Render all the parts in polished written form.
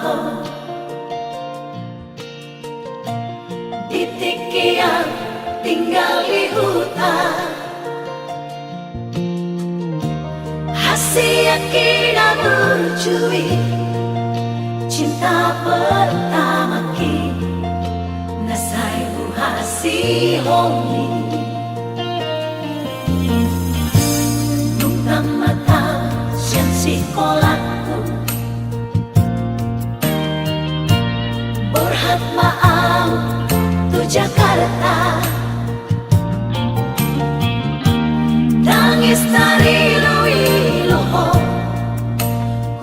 trabaho di Tikian, tinggal di hutan. Hasil kita bercui cinta pertama kita nasai buhasi homi nukta mata siang sekolahku berhat maaf tu Jakarta tangis tari luiluho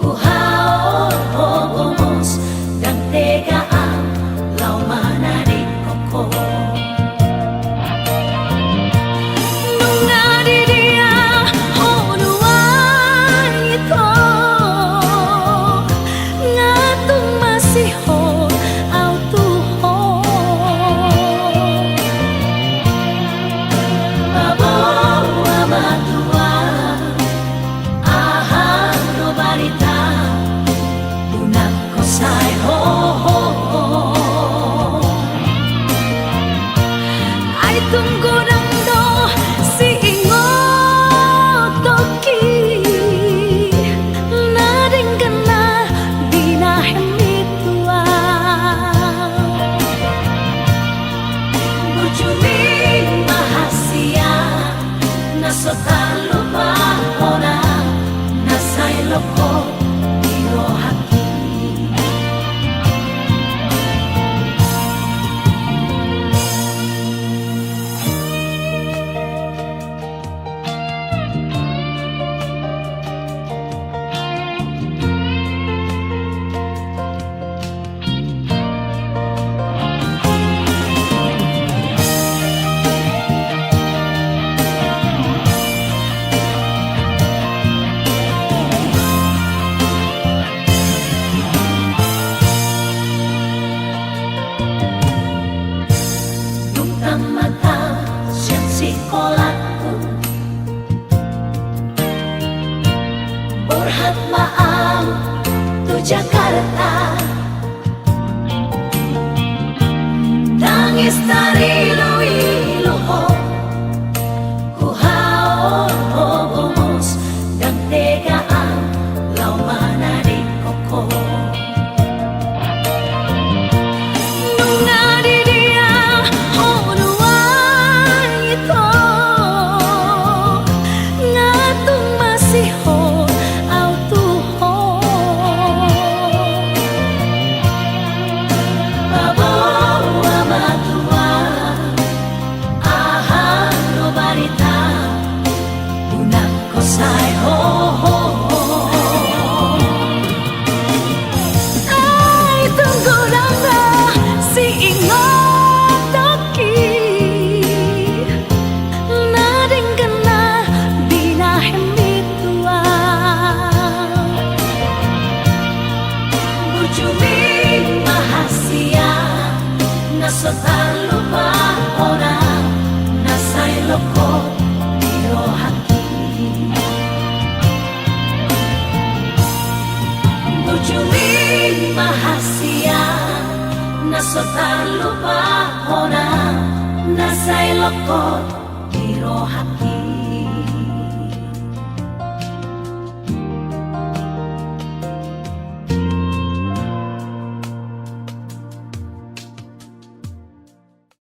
ku haor hogomos dan tegaan lau mana di koko nunga di dia honuan ito ngatung masih ho au tuho babo amatua ahang no barita unak ko say ho ay tunggu nang do si ingot toki nading kena binahemitua bujumi mahasia nasotan lupa ona nasay loko iro haki nukta mata siang sekolahku berhat maaf tu Jakarta tangis tari luiluho ku haor hogomos dan tegaan lau mana di koko nunga di dia honuan ito ngatung masih ho au tuho babo amatua ahang no barita unak ko say ho ay tunggu na si ingot toki nading kena binahemitua bujumi mahasia nasotan lupa ona nasay loko iro haki bujumi mahasia nasotan lupa ona nasay loko iro haki